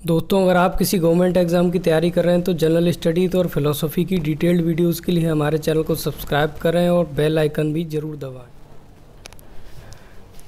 दोस्तों, अगर आप किसी गवर्नमेंट एग्ज़ाम की तैयारी कर रहे हैं तो जनरल स्टडीज़ और फिलोसफी की डिटेल्ड वीडियोस के लिए हमारे चैनल को सब्सक्राइब करें और बेल आइकन भी ज़रूर दबाएं।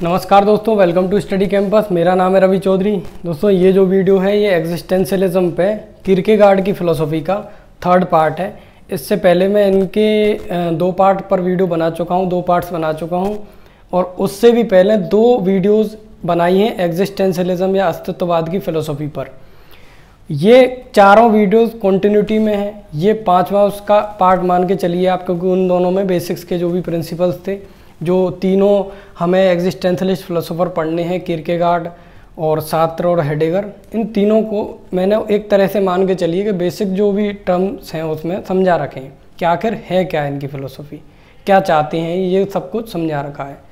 नमस्कार दोस्तों, वेलकम टू स्टडी कैंपस। मेरा नाम है रवि चौधरी। दोस्तों, ये जो वीडियो है ये एग्जिस्टेंशियलिज्म पे किरकेगार्ड की फ़िलोसफी का थर्ड पार्ट है। इससे पहले मैं इनके 2 पार्ट पर वीडियो बना चुका हूँ, 2 पार्ट्स बना चुका हूँ, और उससे भी पहले 2 वीडियोज़ बनाई हैं एग्जिस्टेंशियलिज्म या अस्तित्ववाद की फ़िलोसफी पर। ये चारों वीडियोस कंटिन्यूटी में है। ये 5वां उसका पार्ट मान के चलिए आप, क्योंकि उन दोनों में बेसिक्स के जो भी प्रिंसिपल्स थे, जो तीनों हमें एग्जिस्टेंशियलिस्ट फिलोसोफर पढ़ने हैं, किरकेगार्ड और सार्त्र और हेडेगर, इन तीनों को मैंने एक तरह से मान के चलिए कि बेसिक जो भी टर्म्स हैं उसमें समझा रखे हैं कि आखिर है क्या इनकी फ़िलोसफी, क्या चाहते हैं, ये सब कुछ समझा रखा है।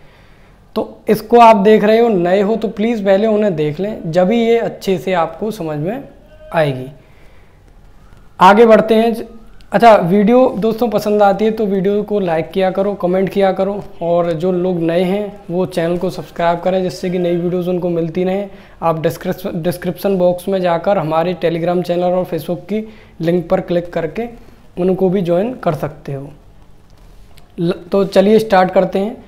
तो इसको आप देख रहे हो, नए हो तो प्लीज़ पहले उन्हें देख लें, जब ही ये अच्छे से आपको समझ में आएगी। आगे बढ़ते हैं। अच्छा, वीडियो दोस्तों पसंद आती है तो वीडियो को लाइक किया करो, कमेंट किया करो, और जो लोग नए हैं वो चैनल को सब्सक्राइब करें जिससे कि नई वीडियोस उनको मिलती रहें। आप डिस्क्रिप्शन बॉक्स में जाकर हमारे टेलीग्राम चैनल और फेसबुक की लिंक पर क्लिक करके उनको भी ज्वाइन कर सकते हो। तो चलिए स्टार्ट करते हैं।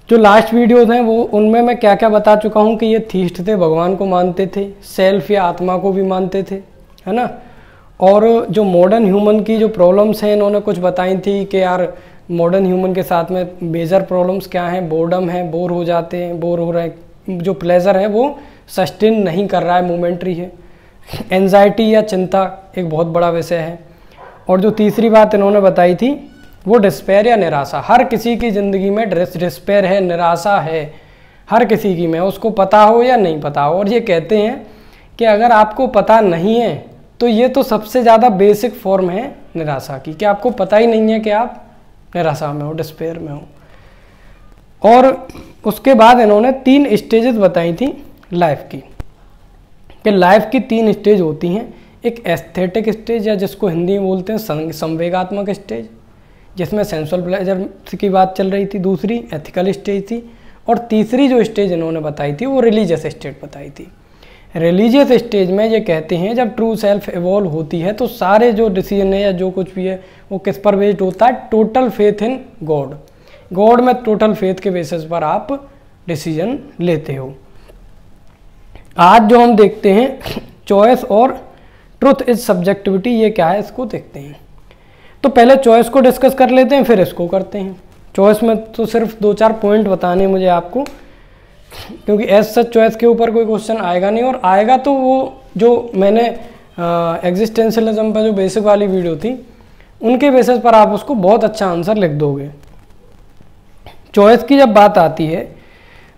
जो लास्ट वीडियोस हैं वो उनमें मैं क्या क्या बता चुका हूँ कि ये थीस्ट थे, भगवान को मानते थे, सेल्फ या आत्मा को भी मानते थे, है ना। और जो मॉडर्न ह्यूमन की जो प्रॉब्लम्स हैं इन्होंने कुछ बताई थी कि यार मॉडर्न ह्यूमन के साथ में मेजर प्रॉब्लम्स क्या हैं। बोर्डम है, बोर हो जाते हैं, बोर हो रहे हैं, जो प्लेजर है वो सस्टेन नहीं कर रहा है, मोमेंट्री है। एंजाइटी या चिंता एक बहुत बड़ा विषय है। और जो तीसरी बात इन्होंने बताई थी वो डिस्पेयर या निराशा। हर किसी की ज़िंदगी में डिस्पेयर है, निराशा है, हर किसी की में, उसको पता हो या नहीं पता हो। और ये कहते हैं कि अगर आपको पता नहीं है तो ये तो सबसे ज़्यादा बेसिक फॉर्म है निराशा की, कि आपको पता ही नहीं है कि आप निराशा में हो, डिस्पेयर में हो। और उसके बाद इन्होंने 3 स्टेजेस बताई थी लाइफ की, कि लाइफ की 3 स्टेज होती हैं। एक एस्थेटिक स्टेज, या जिसको हिंदी में बोलते हैं संवेगात्मक स्टेज, जिसमें सेंसुअल प्लेजर की बात चल रही थी। दूसरी एथिकल स्टेज थी, और तीसरी जो स्टेज इन्होंने बताई थी वो रिलीजियस स्टेज बताई थी। रिलीजियस स्टेज में ये कहते हैं जब ट्रू सेल्फ इवॉल्व होती है तो सारे जो डिसीजन है या जो कुछ भी है वो किस पर बेस्ड होता है? Total faith in God. God में टोटल फेथ के बेसिस पर आप डिसीजन लेते हो। आज जो हम देखते हैं चॉइस और ट्रुथ इज सब्जेक्टिविटी, ये क्या है इसको देखते हैं। तो पहले चॉइस को डिस्कस कर लेते हैं, फिर इसको करते हैं। चॉइस में तो सिर्फ 2-4 पॉइंट बताने हैं मुझे आपको, क्योंकि एज सच चॉइस के ऊपर कोई क्वेश्चन आएगा नहीं, और आएगा तो वो जो मैंने एग्जिस्टेंशियलिज्म पर जो बेसिक वाली वीडियो थी उनके बेसिस पर आप उसको बहुत अच्छा आंसर लिख दोगे। चॉइस की जब बात आती है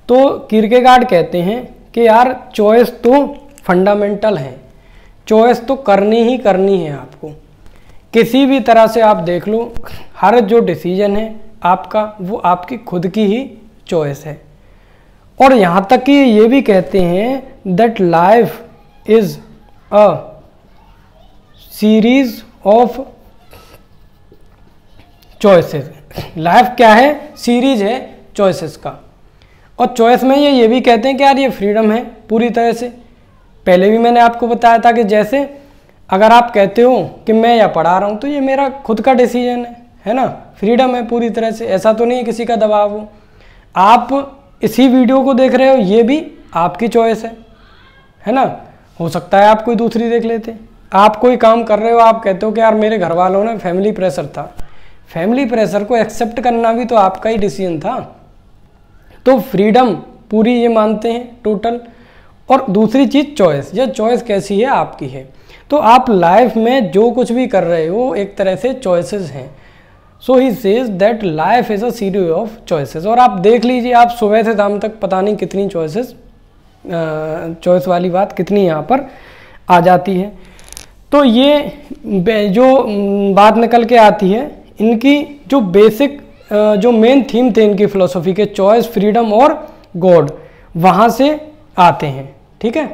तो किरकेगार्ड कहते हैं कि यार चॉइस तो फंडामेंटल है, चॉइस तो करनी ही करनी है आपको। किसी भी तरह से आप देख लो, हर जो डिसीजन है आपका वो आपकी खुद की ही चॉइस है। और यहाँ तक कि ये भी कहते हैं that life is a series of choices. Life क्या है? सीरीज है चॉइसेस का। और चॉइस में ये भी कहते हैं कि यार ये फ्रीडम है पूरी तरह से। पहले भी मैंने आपको बताया था कि जैसे अगर आप कहते हो कि मैं या पढ़ा रहा हूँ तो ये मेरा खुद का डिसीजन है ना, फ्रीडम है पूरी तरह से, ऐसा तो नहीं है किसी का दबाव हो। आप इसी वीडियो को देख रहे हो, ये भी आपकी चॉइस है ना। हो सकता है आप कोई दूसरी देख लेते। आप कोई काम कर रहे हो, आप कहते हो कि यार मेरे घर वालों ने फैमिली प्रेशर था, फैमिली प्रेशर को एक्सेप्ट करना भी तो आपका ही डिसीजन था। तो फ्रीडम पूरी ये मानते हैं टोटल। और दूसरी चीज़ चॉइस, यह चॉइस कैसी है? आपकी है। तो आप लाइफ में जो कुछ भी कर रहे हो एक तरह से चॉइसेस हैं। So he says that life is a series of choices. और आप देख लीजिए, आप सुबह से शाम तक पता नहीं कितनी चॉइसेस, चॉइस वाली बात कितनी यहाँ पर आ जाती है। तो ये जो बात निकल के आती है, इनकी जो बेसिक जो मेन थीम थे इनकी फ़िलोसफी के, चॉइस, फ्रीडम और गॉड, वहाँ से आते हैं। ठीक है।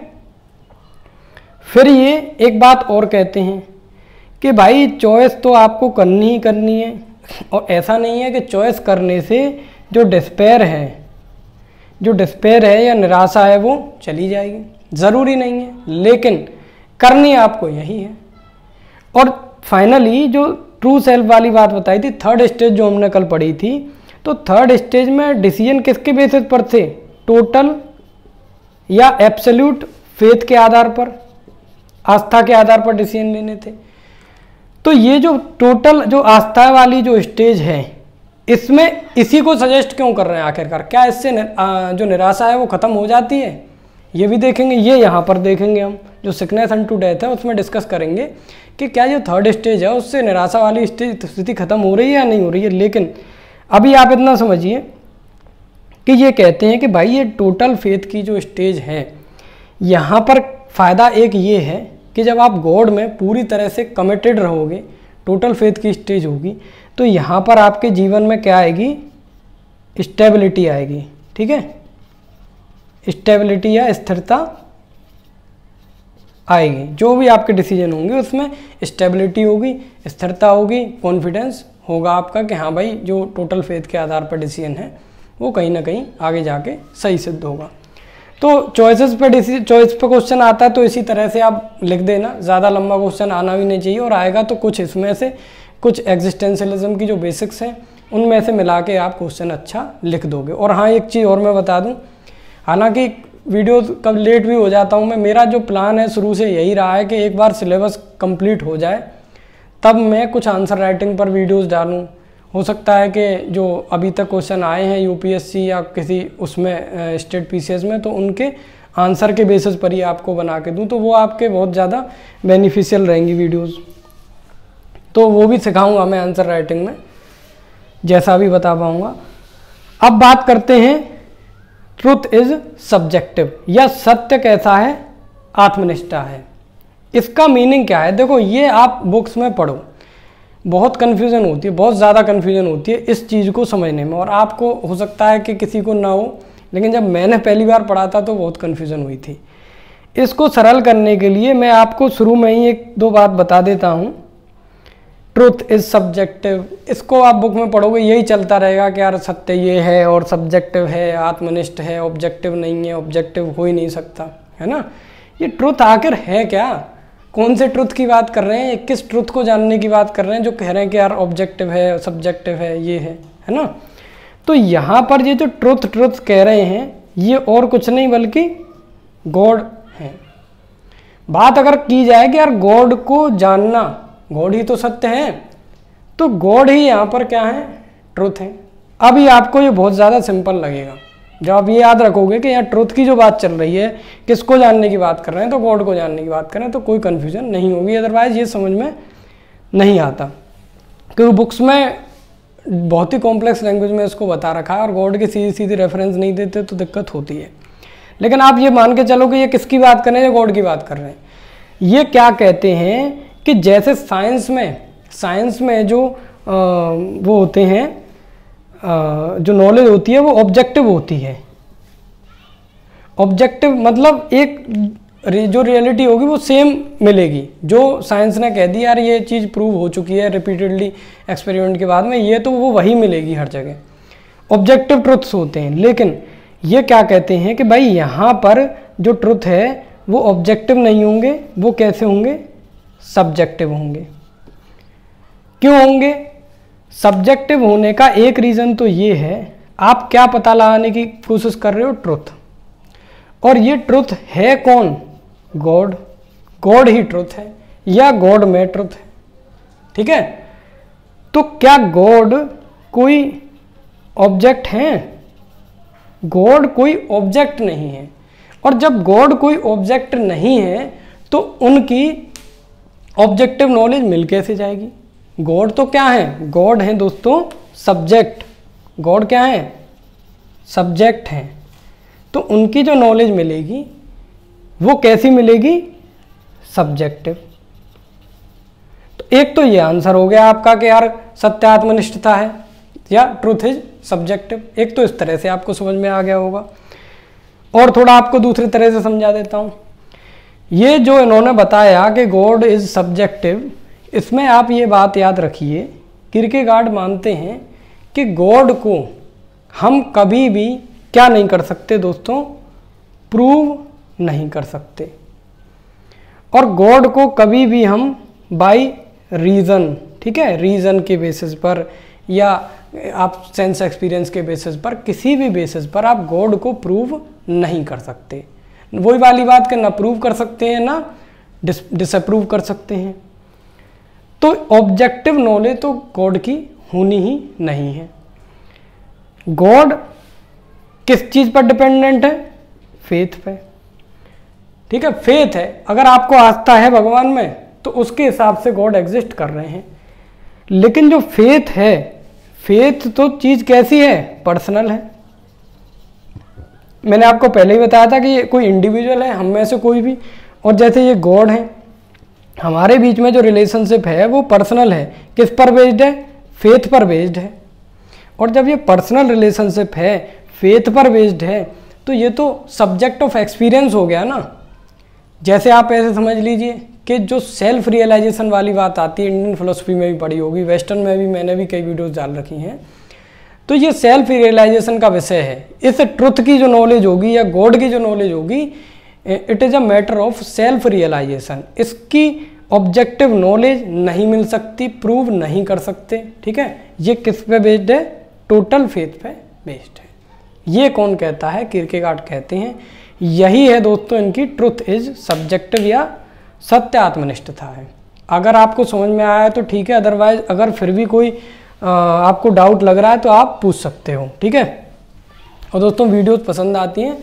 फिर ये एक बात और कहते हैं कि भाई चॉइस तो आपको करनी ही करनी है, और ऐसा नहीं है कि चॉइस करने से जो डिस्पेयर है या निराशा है वो चली जाएगी। ज़रूरी नहीं है, लेकिन करनी आपको यही है। और फाइनली जो ट्रू सेल्फ वाली बात बताई थी, थर्ड स्टेज जो हमने कल पढ़ी थी, तो थर्ड स्टेज में डिसीजन किसके बेसिस पर थे? टोटल या एब्सोल्यूट फेथ के आधार पर, आस्था के आधार पर डिसीजन लेने थे। तो ये जो टोटल जो आस्था वाली जो स्टेज है, इसमें इसी को सजेस्ट क्यों कर रहे हैं आखिरकार? क्या इससे जो निराशा है वो खत्म हो जाती है? ये भी देखेंगे, ये यहाँ पर देखेंगे हम, जो सिकनेस अनटू डेथ है उसमें डिस्कस करेंगे कि क्या जो थर्ड स्टेज है उससे निराशा वाली स्थिति खत्म हो रही है या नहीं हो रही है। लेकिन अभी आप इतना समझिए कि ये कहते हैं कि भाई ये टोटल फेथ की जो स्टेज है, यहाँ पर फ़ायदा एक ये है कि जब आप गॉड में पूरी तरह से कमिटेड रहोगे, टोटल फेथ की स्टेज होगी, तो यहाँ पर आपके जीवन में क्या आएगी? स्टेबिलिटी आएगी। ठीक है, स्टेबिलिटी या स्थिरता आएगी। जो भी आपके डिसीजन होंगे उसमें स्टेबिलिटी होगी, स्थिरता होगी, कॉन्फिडेंस होगा आपका कि हाँ भाई जो टोटल फेथ के आधार पर डिसीजन है वो कहीं ना कहीं आगे जाके सही सिद्ध होगा। तो चॉइस पे क्वेश्चन आता है तो इसी तरह से आप लिख देना, ज़्यादा लंबा क्वेश्चन आना भी नहीं चाहिए, और आएगा तो कुछ इसमें से कुछ एग्जिस्टेंशियलिज्म की जो बेसिक्स हैं उनमें से मिला के आप क्वेश्चन अच्छा लिख दोगे। और हाँ, एक चीज़ और मैं बता दूं, हालांकि वीडियो कब लेट भी हो जाता हूं मैं, मेरा जो प्लान है शुरू से यही रहा है कि एक बार सिलेबस कंप्लीट हो जाए तब मैं कुछ आंसर राइटिंग पर वीडियोस डालूं। हो सकता है कि जो अभी तक क्वेश्चन आए हैं यूपीएससी या किसी उसमें स्टेट पीसीएस में, तो उनके आंसर के बेसिस पर ही आपको बना के दूं, तो वो आपके बहुत ज़्यादा बेनिफिशियल रहेंगी वीडियोस। तो वो भी सिखाऊंगा मैं आंसर राइटिंग में, जैसा भी बता पाऊंगा। अब बात करते हैं ट्रुथ इज सब्जेक्टिव, या सत्य कैसा है? आत्मनिष्ठा है। इसका मीनिंग क्या है? देखो, ये आप बुक्स में पढ़ो, बहुत कन्फ्यूज़न होती है, बहुत ज़्यादा कन्फ्यूज़न होती है इस चीज़ को समझने में, और आपको हो सकता है कि किसी को ना हो, लेकिन जब मैंने पहली बार पढ़ा था तो बहुत कन्फ्यूज़न हुई थी। इसको सरल करने के लिए मैं आपको शुरू में ही एक दो बात बता देता हूँ। ट्रुथ इज सब्जेक्टिव, इसको आप बुक में पढ़ोगे यही चलता रहेगा कि यार सत्य ये है और सब्जेक्टिव है, आत्मनिष्ठ है, ऑब्जेक्टिव नहीं है, ऑब्जेक्टिव हो ही नहीं सकता, है ना। ये ट्रुथ आखिर है क्या? कौन से ट्रुथ की बात कर रहे हैं? किस ट्रुथ को जानने की बात कर रहे हैं जो कह रहे हैं कि यार ऑब्जेक्टिव है, सब्जेक्टिव है, ये है ना। तो यहाँ पर ये जो ट्रुथ कह रहे हैं ये और कुछ नहीं बल्कि गॉड है। बात अगर की जाए कि यार गॉड को जानना, गॉड ही तो सत्य है, तो गॉड ही यहाँ पर क्या है? ट्रुथ है। अभी आपको ये बहुत ज़्यादा सिंपल लगेगा जब आप ये याद रखोगे कि यहाँ ट्रुथ की जो बात चल रही है, किसको जानने की बात कर रहे हैं, तो गॉड को जानने की बात कर रहे हैं, तो कोई कन्फ्यूजन नहीं होगी। अदरवाइज ये समझ में नहीं आता, क्योंकि बुक्स में बहुत ही कॉम्प्लेक्स लैंग्वेज में इसको बता रखा है और गॉड की सीधी सीधी रेफरेंस नहीं देते तो दिक्कत होती है। लेकिन आप ये मान के चलो कि ये किसकी बात कर रहे हैं? गॉड की बात कर रहे हैं। ये क्या कहते हैं कि जैसे साइंस में जो वो होते हैं, जो नॉलेज होती है वो ऑब्जेक्टिव होती है। ऑब्जेक्टिव मतलब एक जो रियलिटी होगी वो सेम मिलेगी। जो साइंस ने कह दिया यार ये चीज़ प्रूव हो चुकी है रिपीटेडली एक्सपेरिमेंट के बाद में, ये तो वो वही मिलेगी हर जगह। ऑब्जेक्टिव ट्रुथ्स होते हैं। लेकिन ये क्या कहते हैं कि भाई यहाँ पर जो ट्रुथ है वो ऑब्जेक्टिव नहीं होंगे, वो कैसे होंगे? सब्जेक्टिव होंगे। क्यों होंगे? सब्जेक्टिव होने का एक रीज़न तो ये है, आप क्या पता लगाने की कोशिश कर रहे हो? ट्रुथ। और ये ट्रुथ है कौन? गॉड। गॉड ही ट्रुथ है या गॉड में ट्रुथ है। ठीक है, तो क्या गॉड कोई ऑब्जेक्ट है? गॉड कोई ऑब्जेक्ट नहीं है। और जब गॉड कोई ऑब्जेक्ट नहीं है तो उनकी ऑब्जेक्टिव नॉलेज मिल कैसे जाएगी? गॉड तो क्या है? गॉड है दोस्तों सब्जेक्ट। गॉड क्या है? सब्जेक्ट है। तो उनकी जो नॉलेज मिलेगी वो कैसी मिलेगी? सब्जेक्टिव। तो एक तो ये आंसर हो गया आपका कि यार सत्य आत्मनिष्ठता है या ट्रुथ इज सब्जेक्टिव। एक तो इस तरह से आपको समझ में आ गया होगा। और थोड़ा आपको दूसरी तरह से समझा देता हूँ। ये जो इन्होंने बताया कि गॉड इज सब्जेक्टिव, इसमें आप ये बात याद रखिए, किरकेगार्ड मानते हैं कि गॉड को हम कभी भी क्या नहीं कर सकते दोस्तों? प्रूव नहीं कर सकते। और गॉड को कभी भी हम बाय रीज़न, ठीक है, रीज़न के बेसिस पर या आप सेंस एक्सपीरियंस के बेसिस पर, किसी भी बेसिस पर आप गॉड को प्रूव नहीं कर सकते। वही वाली बात कि ना प्रूव कर सकते हैं ना डिसअप्रूव कर सकते हैं। तो ऑब्जेक्टिव नॉलेज तो गॉड की होनी ही नहीं है। गॉड किस चीज़ पर डिपेंडेंट है? फेथ पे, ठीक है। फेथ है, अगर आपको आस्था है भगवान में तो उसके हिसाब से गॉड एग्जिस्ट कर रहे हैं। लेकिन जो फेथ है, फेथ तो चीज़ कैसी है? पर्सनल है। मैंने आपको पहले ही बताया था कि ये कोई इंडिविजुअल है, हम में से कोई भी, और जैसे ये गॉड है, हमारे बीच में जो रिलेशनशिप है वो पर्सनल है। किस पर बेस्ड है? फेथ पर बेस्ड है। और जब ये पर्सनल रिलेशनशिप है, फेथ पर बेस्ड है, तो ये तो सब्जेक्ट ऑफ एक्सपीरियंस हो गया ना। जैसे आप ऐसे समझ लीजिए कि जो सेल्फ रियलाइजेशन वाली बात आती है, इंडियन फिलोसफी में भी पढ़ी होगी, वेस्टर्न में भी मैंने भी कई वीडियोस डाल रखी हैं, तो ये सेल्फ रियलाइजेशन का विषय है। इस ट्रुथ की जो नॉलेज होगी या गॉड की जो नॉलेज होगी, it is a matter of self realisation. इसकी ऑब्जेक्टिव नॉलेज नहीं मिल सकती, प्रूव नहीं कर सकते, ठीक है। ये किस पे बेस्ड है? टोटल फेथ पे बेस्ड है। ये कौन कहता है? किरकेगार्ड कहते हैं। यही है दोस्तों इनकी ट्रुथ इज सब्जेक्टिव या सत्य आत्मनिष्ठता है। अगर आपको समझ में आया है तो ठीक है, अदरवाइज अगर फिर भी कोई आपको डाउट लग रहा है तो आप पूछ सकते हो, ठीक है। और दोस्तों वीडियोस पसंद आती हैं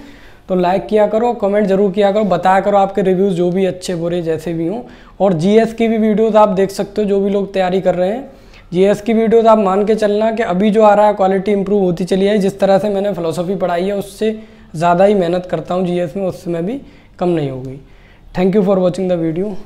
तो लाइक किया करो, कमेंट जरूर किया करो, बताया करो आपके रिव्यूज़ जो भी अच्छे बुरे जैसे भी हों। और जीएस की भी वीडियोस आप देख सकते हो, जो भी लोग तैयारी कर रहे हैं जीएस की वीडियोस आप मान के चलना कि अभी जो आ रहा है क्वालिटी इंप्रूव होती चली है। जिस तरह से मैंने फिलोसफी पढ़ाई है उससे ज़्यादा ही मेहनत करता हूँ जीएस में, उसमें भी कम नहीं होगी। Thank you for watching the video.